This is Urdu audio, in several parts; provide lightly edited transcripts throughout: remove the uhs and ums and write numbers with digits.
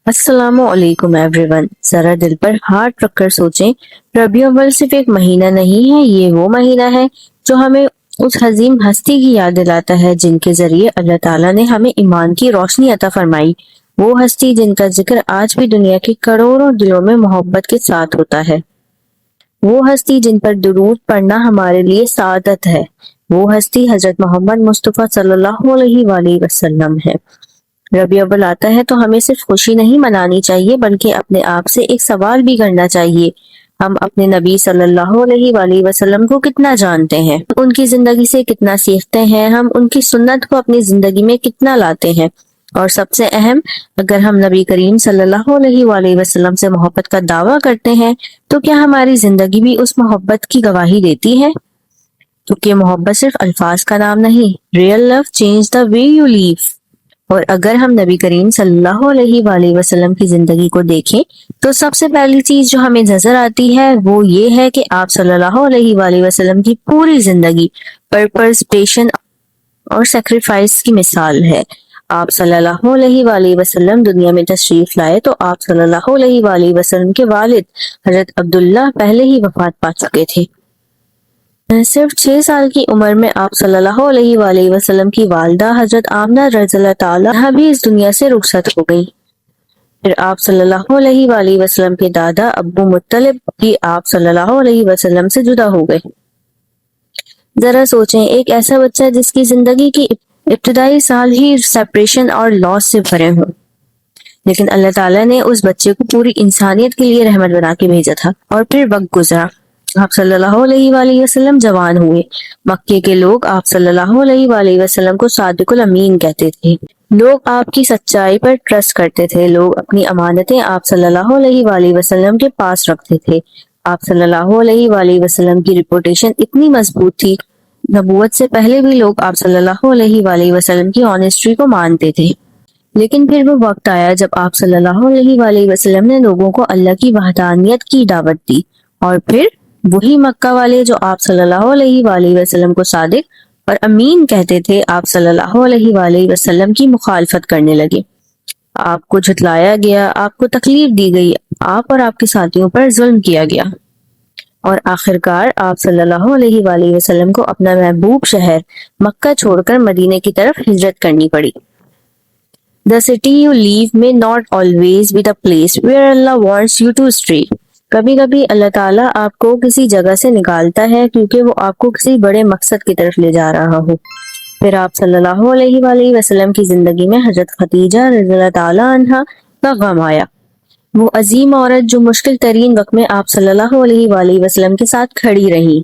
السلام علیکم ایوری ون، ذرا دل پر ہاتھ رکھ کر سوچیں، ربیع الاول صرف ایک مہینہ نہیں ہے، یہ وہ مہینہ ہے جو ہمیں اس عظیم ہستی کی یاد دلاتا ہے جن کے ذریعے اللہ تعالیٰ نے ہمیں ایمان کی روشنی عطا فرمائی، وہ ہستی جن کا ذکر آج بھی دنیا کے کروڑوں دلوں میں محبت کے ساتھ ہوتا ہے، وہ ہستی جن پر درود پڑھنا ہمارے لیے سعادت ہے، وہ ہستی حضرت محمد مصطفیٰ صلی اللہ علیہ وآلہ وسلم ہے۔ ربیع الاول آتا ہے تو ہمیں صرف خوشی نہیں منانی چاہیے بلکہ اپنے آپ سے ایک سوال بھی کرنا چاہیے، ہم اپنے نبی صلی اللہ علیہ وآلہ وسلم کو کتنا جانتے ہیں، ان کی زندگی سے کتنا سیکھتے ہیں، ہم ان کی سنت کو اپنی زندگی میں کتنا لاتے ہیں، اور سب سے اہم، اگر ہم نبی کریم صلی اللہ علیہ وآلہ وسلم سے محبت کا دعویٰ کرتے ہیں تو کیا ہماری زندگی بھی اس محبت کی گواہی دیتی ہے؟ کیونکہ محبت صرف الفاظ کا نام نہیں، real love change the way you live. اور اگر ہم نبی کریم صلی اللہ علیہ وآلہ وسلم کی زندگی کو دیکھیں تو سب سے پہلی چیز جو ہمیں نظر آتی ہے وہ یہ ہے کہ آپ صلی اللہ علیہ وآلہ وسلم کی پوری زندگی پرپز، پیشن اور سیکریفائس کی مثال ہے۔ آپ صلی اللہ علیہ وآلہ وسلم دنیا میں تشریف لائے تو آپ صلی اللہ علیہ وآلہ وسلم کے والد حضرت عبداللہ پہلے ہی وفات پا چکے تھے۔ صرف 6 سال کی عمر میں آپ صلی اللہ علیہ وآلہ وسلم کی والدہ حضرت آمنہ رضی اللہ تعالیٰ عنہا بھی اس دنیا سے رخصت ہو گئی۔ پھر آپ صلی اللہ علیہ وآلہ وسلم کے دادا ابو مطلب بھی آپ صلی اللہ علیہ وسلم سے جدا ہو گئے۔ ذرا سوچیں، ایک ایسا بچہ جس کی زندگی کی ابتدائی سال ہی سیپریشن اور لاس سے بھرے ہوں، لیکن اللہ تعالیٰ نے اس بچے کو پوری انسانیت کے لیے رحمت بنا کے بھیجا تھا، اور پھر وقت گزرا، آپ صلی اللہ علیہ وآلہ وسلم جوان ہوئے، مکے کے لوگ آپ صلی اللہ علیہ وآلہ وسلم کو صادق الامین کہتے تھے، لوگ آپ کی سچائی پر ٹرسٹ کرتے تھے، لوگ اپنی امانتیں آپ صلی اللہ علیہ وآلہ وسلم کے پاس رکھتے تھے، آپ صلی اللہ علیہ وآلہ وسلم کی ریپوٹیشن اتنی مضبوط تھی، نبوت سے پہلے بھی لوگ آپ صلی اللہ علیہ وآلہ وسلم کی آنیسٹی کو مانتے تھے۔ لیکن پھر وہ وقت آیا جب آپ صلی اللہ علیہ وآلہ وسلم نے لوگوں کو اللہ کی وحدانیت کی دعوت دی، اور پھر وہی مکہ والے جو آپ صلی اللہ علیہ وآلہ وسلم کو صادق اور امین کہتے تھے، آپ صلی اللہ علیہ وآلہ وسلم کی مخالفت کرنے لگے، آپ کو جھٹلایا گیا، آپ کو تکلیف دی گئی، آپ اور آپ کے ساتھیوں پر ظلم کیا گیا، اور آخرکار آپ صلی اللہ علیہ وآلہ وسلم کو اپنا محبوب شہر مکہ چھوڑ کر مدینے کی طرف ہجرت کرنی پڑی۔ The city you leave may not always be the place where Allah wants you to stay۔ کبھی کبھی اللہ تعالیٰ آپ کو کسی جگہ سے نکالتا ہے کیونکہ وہ آپ کو کسی بڑے مقصد کی طرف لے جا رہا ہو۔ پھر آپ صلی اللہ علیہ وآلہ وسلم کی زندگی میں حضرت خدیجہ رضی اللہ تعالیٰ عنہا کا غم آیا، وہ عظیم عورت جو مشکل ترین وقت میں آپ صلی اللہ علیہ وآلہ وسلم کے ساتھ کھڑی رہی،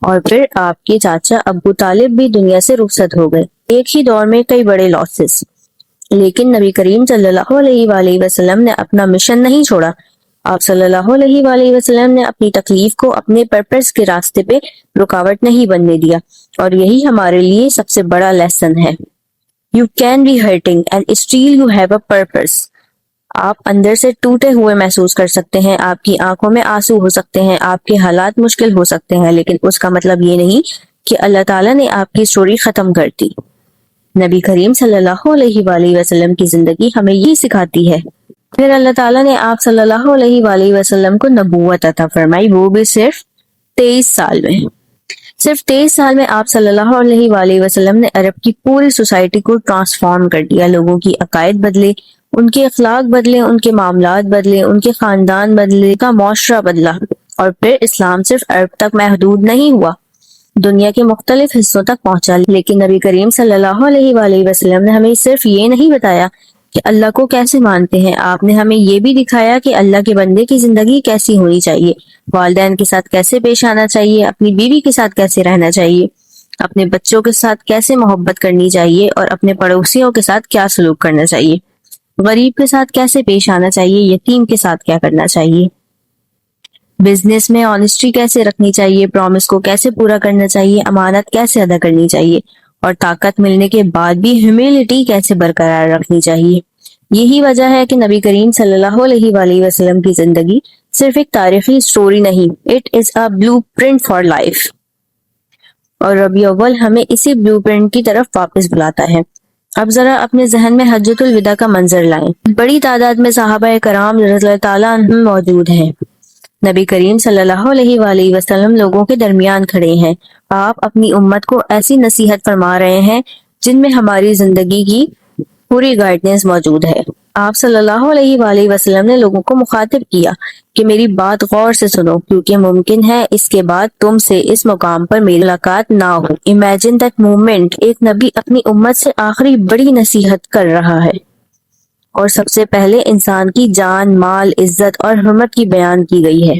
اور پھر آپ کے چاچا ابو طالب بھی دنیا سے رخصت ہو گئے، ایک ہی دور میں کئی بڑے لاسز۔ لیکن نبی کریم صلی اللہ علیہ وآلہ وسلم نے اپنا مشن نہیں چھوڑا، آپ صلی اللہ علیہ وآلہ وسلم نے اپنی تکلیف کو اپنے پرپس کے راستے پہ رکاوٹ نہیں بننے دیا، اور یہی ہمارے لیے سب سے بڑا لیسن ہے۔ You can be hurting and still you have a purpose۔ آپ اندر سے ٹوٹے ہوئے محسوس کر سکتے ہیں، آپ کی آنکھوں میں آنسو ہو سکتے ہیں، آپ کے حالات مشکل ہو سکتے ہیں، لیکن اس کا مطلب یہ نہیں کہ اللہ تعالیٰ نے آپ کی سٹوری ختم کر دی۔ نبی کریم صلی اللہ علیہ وآلہ وسلم کی زندگی ہمیں یہ سکھاتی ہے۔ پھر اللہ تعالیٰ نے آپ صلی اللہ علیہ وآلہ وسلم کو نبوت عطا فرمائی، وہ بھی صرف 23 سال میں۔ صرف 23 سال میں آپ صلی اللہ علیہ وآلہ وسلم نے عرب کی پوری سوسائٹی کو ٹرانسفارم کر دیا، لوگوں کی عقائد بدلے، ان کے اخلاق بدلے، ان کے معاملات بدلے، ان کے خاندان بدلے، ان کا معاشرہ بدلا، اور پھر اسلام صرف عرب تک محدود نہیں ہوا، دنیا کے مختلف حصوں تک پہنچا۔ لیکن نبی کریم صلی اللہ علیہ وآلہ وسلم نے ہمیں صرف یہ نہیں بتایا کہ اللہ کو کیسے مانتے ہیں، آپ نے ہمیں یہ بھی دکھایا کہ اللہ کے بندے کی زندگی کیسی ہونی چاہیے، والدین کے ساتھ کیسے پیش آنا چاہیے، اپنی بیوی کے ساتھ کیسے رہنا چاہیے، اپنے بچوں کے ساتھ کیسے محبت کرنی چاہیے، اور اپنے پڑوسیوں کے ساتھ کیا سلوک کرنا چاہیے، غریب کے ساتھ کیسے پیش آنا چاہیے، یتیم کے ساتھ کیا کرنا چاہیے، بزنس میں آنیسٹی کیسے رکھنی چاہیے، پرومس کو کیسے پورا کرنا چاہیے، امانت کیسے ادا کرنی چاہیے، اور طاقت ملنے کے بعد بھی ہیوملٹی کیسے برقرار رکھنی چاہیے۔ یہی وجہ ہے کہ نبی کریم صلی اللہ علیہ وآلہ وسلم کی زندگی صرف ایک تاریخی سٹوری نہیں، it is a blueprint for life. اور ربیع الاول ہمیں اسی بلو پرنٹ کی طرف واپس بلاتا ہے۔ اب ذرا اپنے ذہن میں حجۃ الوداع کا منظر لائیں۔ بڑی تعداد میں صحابہ کرام رضی اللہ تعالیٰ عنہم موجود ہیں۔ نبی کریم صلی اللہ علیہ وآلہ وسلم لوگوں کے درمیان کھڑے ہیں۔ آپ اپنی امت کو ایسی نصیحت فرما رہے ہیں جن میں ہماری زندگی کی پوری گائیڈنس موجود ہے۔ آپ صلی اللہ علیہ وآلہ وسلم نے لوگوں کو مخاطب کیا کہ میری بات غور سے سنو، کیونکہ ممکن ہے اس کے بعد تم سے اس مقام پر میری ملاقات نہ ہو۔ امیجن دیٹ مومنٹ، ایک نبی اپنی امت سے آخری بڑی نصیحت کر رہا ہے، اور سب سے پہلے انسان کی جان، مال، عزت اور حرمت کی بیان کی گئی ہے۔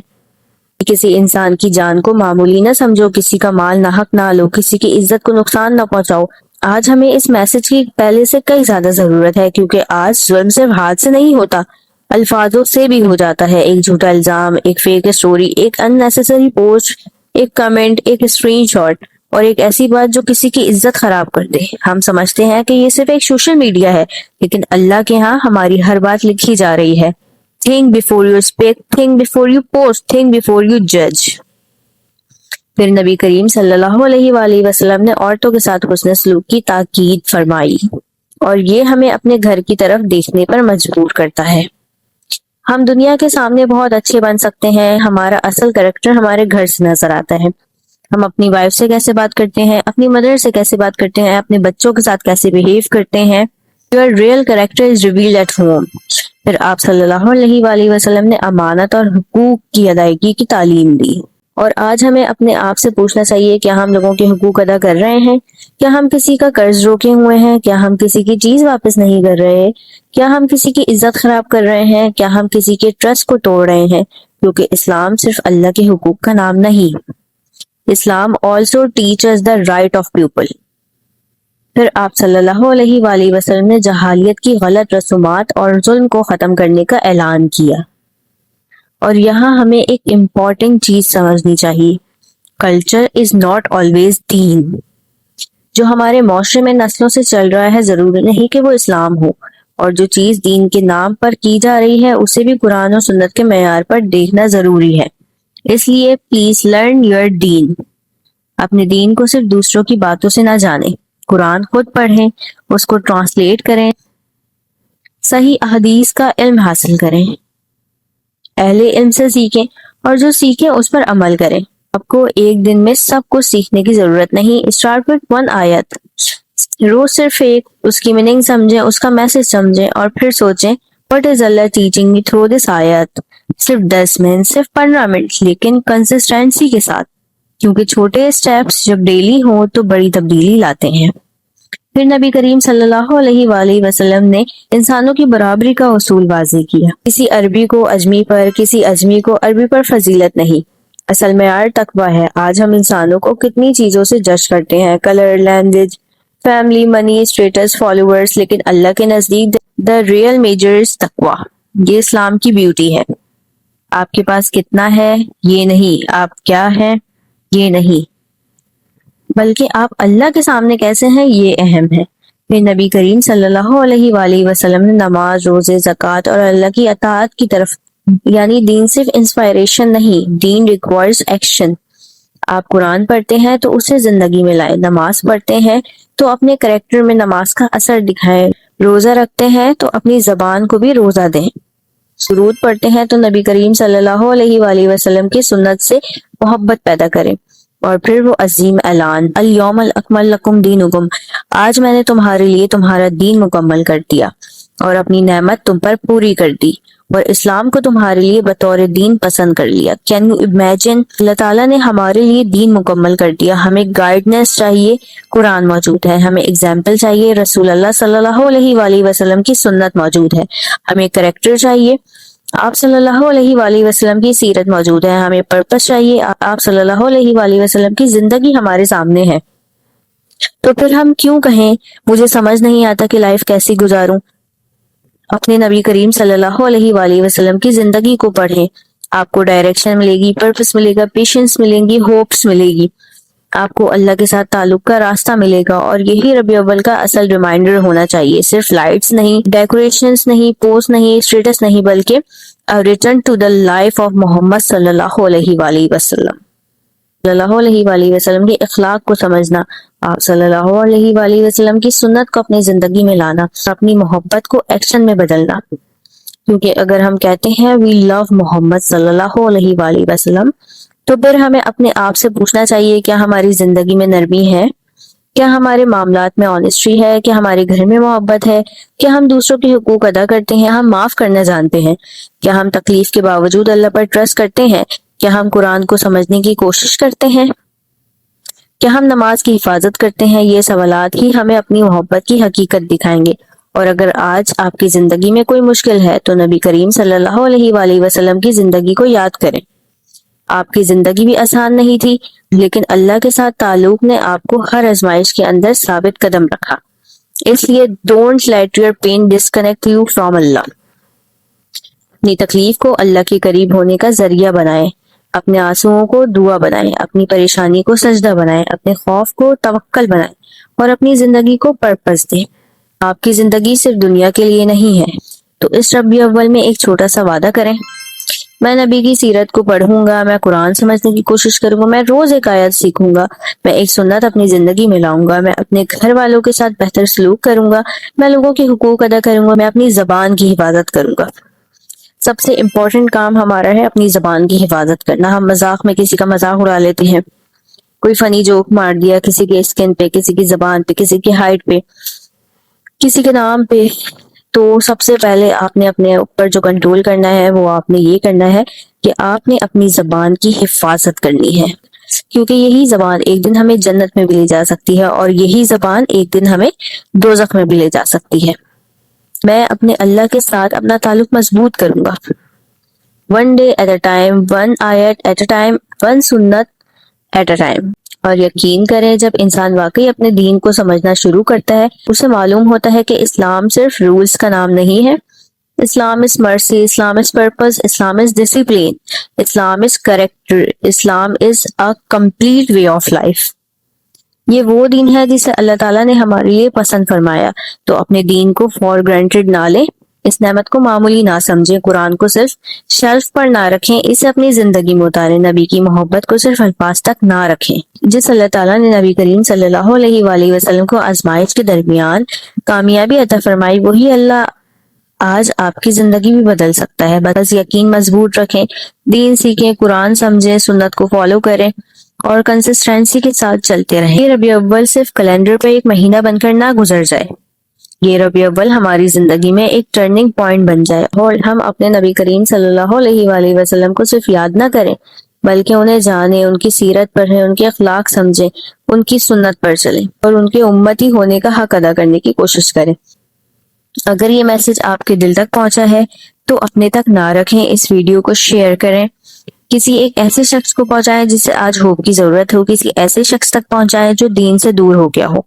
کسی انسان کی جان کو معمولی نہ سمجھو، کسی کا مال ناحق نہ لو، کسی کی عزت کو نقصان نہ پہنچاؤ۔ آج ہمیں اس میسج کی پہلے سے کئی زیادہ ضرورت ہے، کیونکہ آج ظلم صرف ہاتھ سے نہیں ہوتا، الفاظوں سے بھی ہو جاتا ہے۔ ایک جھوٹا الزام، ایک فیک سٹوری، ایک ان نیسیسری پوسٹ، ایک کمنٹ، ایک اسکرین شاٹ، اور ایک ایسی بات جو کسی کی عزت خراب کر دے۔ ہم سمجھتے ہیں کہ یہ صرف ایک سوشل میڈیا ہے، لیکن اللہ کے ہاں ہماری ہر بات لکھی جا رہی ہے۔ Think before you speak, think before you post, think before you judge۔ پھر نبی کریم صلی اللہ علیہ وآلہ وسلم نے عورتوں کے ساتھ حسن سلوک کی تاکید فرمائی، اور یہ ہمیں اپنے گھر کی طرف دیکھنے پر مجبور کرتا ہے۔ ہم دنیا کے سامنے بہت اچھے بن سکتے ہیں، ہمارا اصل کریکٹر ہمارے گھر سے نظر آتا ہے۔ ہم اپنی وائف سے کیسے بات کرتے ہیں، اپنی مدر سے کیسے بات کرتے ہیں، اپنے بچوں کے ساتھ کیسے بہیو کرتے ہیں۔ Your real character is revealed at home۔ پھر آپ صلی اللہ علیہ وآلہ وسلم نے امانت اور حقوق کی ادائیگی کی تعلیم دی، اور آج ہمیں اپنے آپ سے پوچھنا چاہیے، کیا ہم لوگوں کے حقوق ادا کر رہے ہیں؟ کیا ہم کسی کا قرض روکے ہوئے ہیں؟ کیا ہم کسی کی چیز واپس نہیں کر رہے؟ کیا ہم کسی کی عزت خراب کر رہے ہیں؟ کیا ہم کسی کے ٹرسٹ کو توڑ رہے ہیں؟ کیونکہ اسلام صرف اللہ کے حقوق کا نام نہیں، اسلام also teaches the right of people۔ پھر آپ صلی اللہ علیہ وآلہ وسلم نے جہالیت کی غلط رسومات اور ظلم کو ختم کرنے کا اعلان کیا، اور یہاں ہمیں ایک امپورٹنٹ چیز سمجھنی چاہیے، کلچر از ناٹ آلویز دین۔ جو ہمارے معاشرے میں نسلوں سے چل رہا ہے ضروری نہیں کہ وہ اسلام ہو، اور جو چیز دین کے نام پر کی جا رہی ہے اسے بھی قرآن و سنت کے معیار پر دیکھنا ضروری ہے۔ اس لیے پلیز لرن یور دین، اپنے دین کو صرف دوسروں کی باتوں سے نہ جانیں، قرآن خود پڑھیں، اس کو ٹرانسلیٹ کریں، صحیح احادیث کا علم حاصل کریں، اہل علم سے سیکھیں، اور جو سیکھیں اس پر عمل کریں۔ آپ کو ایک دن میں سب کچھ سیکھنے کی ضرورت نہیں، اسٹارٹ وتھ 1 آیت، روز صرف ایک، اس کی میننگ سمجھیں، اس کا میسج سمجھیں، اور پھر سوچیں what is Allah teaching me through this آیت۔ صرف 10 منٹ، صرف 15 منٹ، لیکن کنسسٹینسی کے ساتھ، کیونکہ چھوٹے اسٹیپس جب ڈیلی ہوں تو بڑی تبدیلی لاتے ہیں۔ پھر نبی کریم صلی اللہ علیہ وآلہ وسلم نے انسانوں کی برابری کا اصول واضح کیا، کسی عربی کو اجمی پر، کسی اجمی کو عربی پر فضیلت نہیں، اصل معیار تقویٰ ہے۔ آج ہم انسانوں کو کتنی چیزوں سے جج کرتے ہیں، کلر، لینگویج، فیملی، منی، اسٹیٹس، فالوورز، لیکن اللہ کے نزدیک the real measure is تقویٰ۔ یہ اسلام کی بیوٹی ہے۔ آپ کے پاس کتنا ہے یہ نہیں، آپ کیا ہیں یہ نہیں، بلکہ آپ اللہ کے سامنے کیسے ہیں یہ اہم ہے۔ پھر نبی کریم صلی اللہ علیہ وآلہ وسلم نے نماز، روزے، زکوٰۃ اور اللہ کی اطاعت کی طرف، یعنی دین صرف انسپائریشن نہیں، دین ریکوائرز ایکشن۔ آپ قرآن پڑھتے ہیں تو اسے زندگی میں لائیں، نماز پڑھتے ہیں تو اپنے کریکٹر میں نماز کا اثر دکھائیں، روزہ رکھتے ہیں تو اپنی زبان کو بھی روزہ دیں، سرود پڑھتے ہیں تو نبی کریم صلی اللہ علیہ وآلہ وسلم کی سنت سے محبت پیدا کریں، اور پھر وہ عظیم اعلان، الیوم اکملت لکم دینکم، آج میں نے تمہارے لیے تمہارا دین مکمل کر دیا اور اپنی نعمت تم پر پوری کر دی، اور اسلام کو تمہارے لیے بطور دین پسند کر لیا۔ Can you imagine? اللہ تعالیٰ نے ہمارے لیے دین مکمل کر دیا۔ ہمیں گائیڈنس چاہیے، قرآن موجود ہے، ہمیں اگزامپل چاہیے، رسول اللہ صلی اللہ علیہ وآلہ وسلم کی سنت موجود ہے، ہمیں کریکٹر چاہیے، آپ صلی اللہ علیہ وآلہ وسلم کی سیرت موجود ہے، ہمیں پرپس چاہیے، آپ صلی اللہ علیہ وآلہ وسلم کی زندگی ہمارے سامنے ہے۔ تو پھر ہم کیوں کہیں مجھے سمجھ نہیں آتا کہ لائف کیسی گزاروں؟ اپنے نبی کریم صلی اللہ علیہ وآلہ وسلم کی زندگی کو پڑھیں، آپ کو ڈائریکشن ملے گی، پرپس ملے گا، پیشنس ملیں گی، ہوپس ملے گی، آپ کو اللہ کے ساتھ تعلق کا راستہ ملے گا۔ اور یہی ربیع الاول کا اصل ریمائنڈر ہونا چاہیے، صرف لائٹس نہیں، ڈیکوریشنز نہیں، پوسٹ نہیں، اسٹیٹس نہیں، بلکہ return to the life of Muhammad صلی اللہ علیہ وآلہ وسلم۔ صلی اللہ علیہ وآلہ وسلم کے اخلاق کو سمجھنا، آپ صلی اللہ علیہ وآلہ وسلم کی سنت کو اپنی زندگی میں لانا، اپنی محبت کو ایکشن میں بدلنا. کیونکہ اگر ہم کہتے ہیں وی لو محمد صلی اللہ علیہ وآلہ وسلم، تو پھر ہمیں اپنے آپ سے پوچھنا چاہیے کیا ہماری زندگی میں نرمی ہے، کیا ہمارے معاملات میں آنیسٹی ہے، کیا ہمارے گھر میں محبت ہے، کیا ہم دوسروں کے حقوق ادا کرتے ہیں، ہم معاف کرنا جانتے ہیں، کیا ہم تکلیف کے باوجود اللہ پر ٹرسٹ کرتے ہیں، کیا ہم قرآن کو سمجھنے کی کوشش کرتے ہیں، کیا ہم نماز کی حفاظت کرتے ہیں. یہ سوالات ہی ہمیں اپنی محبت کی حقیقت دکھائیں گے. اور اگر آج آپ کی زندگی میں کوئی مشکل ہے تو نبی کریم صلی اللہ علیہ وآلہ وسلم کی زندگی کو یاد کریں. آپ کی زندگی بھی آسان نہیں تھی، لیکن اللہ کے ساتھ تعلق نے آپ کو ہر آزمائش کے اندر ثابت قدم رکھا. اس لیے don't let your pain disconnect you from Allah. اپنی تکلیف کو اللہ کے قریب ہونے کا ذریعہ بنائیں، اپنے آنسوؤں کو دعا بنائیں، اپنی پریشانی کو سجدہ بنائیں، اپنے خوف کو توکل بنائیں اور اپنی زندگی کو پرپس دیں. آپ کی زندگی صرف دنیا کے لیے نہیں ہے. تو اس ربیع اول میں ایک چھوٹا سا وعدہ کریں، میں نبی کی سیرت کو پڑھوں گا، میں قرآن سمجھنے کی کوشش کروں گا، میں روز ایک آیت سیکھوں گا، میں ایک سنت اپنی زندگی میں لاؤں گا، میں اپنے گھر والوں کے ساتھ بہتر سلوک کروں گا، میں لوگوں کے حقوق ادا کروں گا، میں اپنی زبان کی حفاظت کروں گا. سب سے امپورٹنٹ کام ہمارا ہے اپنی زبان کی حفاظت کرنا. ہم مذاق میں کسی کا مذاق اڑا لیتے ہیں، کوئی فنی جوک مار دیا کسی کے اسکن پہ، کسی کی زبان پہ، کسی کی ہائٹ پہ، کسی کے نام پہ. تو سب سے پہلے آپ نے اپنے اوپر جو کنٹرول کرنا ہے وہ آپ نے یہ کرنا ہے کہ آپ نے اپنی زبان کی حفاظت کرنی ہے. کیونکہ یہی زبان ایک دن ہمیں جنت میں بھی لے جا سکتی ہے اور یہی زبان ایک دن ہمیں دوزخ میں بھی لے جا سکتی ہے. میں اپنے اللہ کے ساتھ اپنا تعلق مضبوط کروں گا. One day at a time, one آیت ایٹ اے ٹائم، ون سنت ایٹ اے ٹائم. اور یقین کریں جب انسان واقعی اپنے دین کو سمجھنا شروع کرتا ہے اسے معلوم ہوتا ہے کہ اسلام صرف رولز کا نام نہیں ہے. Islam is mercy, Islam is purpose, Islam is discipline, Islam is character, Islam is a complete way of life. یہ وہ دین ہے جسے اللہ تعالیٰ نے ہمارے لیے پسند فرمایا. تو اپنے دین کو فار گرانٹیڈ نہ لیں، اس نعمت کو معمولی نہ سمجھیں، قرآن کو صرف شیلف پر نہ رکھیں، اسے اپنی زندگی میں اتاریں. نبی کی محبت کو صرف الفاظ تک نہ رکھیں. جس اللہ تعالیٰ نے نبی کریم صلی اللہ علیہ وآلہ وسلم کو آزمائش کے درمیان کامیابی عطا فرمائی، وہی اللہ آج آپ کی زندگی بھی بدل سکتا ہے. بس یقین مضبوط رکھیں، دین سیکھیں، قرآن سمجھیں، سنت کو فالو کریں اور کنسسٹنسی کے ساتھ چلتے رہیں. یہ ربیع اول صرف کیلنڈر پہ ایک مہینہ بن کر نہ گزر جائے، یہ ربیع اول ہماری زندگی میں ایک ٹرننگ پوائنٹ بن جائے اور ہم اپنے نبی کریم صلی اللہ علیہ وآلہ وسلم کو صرف یاد نہ کریں بلکہ انہیں جانیں، ان کی سیرت پڑھیں، ان کے اخلاق سمجھیں، ان کی سنت پر چلیں اور ان کے امتی ہونے کا حق ادا کرنے کی کوشش کریں. اگر یہ میسج آپ کے دل تک پہنچا ہے تو اپنے تک نہ رکھیں، اس ویڈیو کو شیئر کریں، کسی ایک ایسے شخص کو پہنچائیں جسے آج ہوپ کی ضرورت ہو، کسی ایسے شخص تک پہنچائیں جو دین سے دور ہو گیا ہو،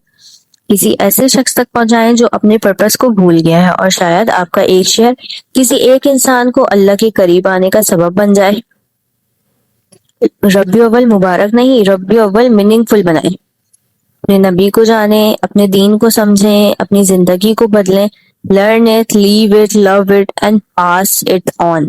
کسی ایسے شخص تک پہنچائیں جو اپنے پرپس کو بھول گیا ہے، اور شاید آپ کا ایک شیئر کسی ایک انسان کو اللہ کے قریب آنے کا سبب بن جائے. ربیع اول مبارک نہیں، ربیع اول میننگ فل بنائیں. اپنے نبی کو جانیں، اپنے دین کو سمجھیں، اپنی زندگی کو بدلیں. Learn it, live it, love it and pass it on.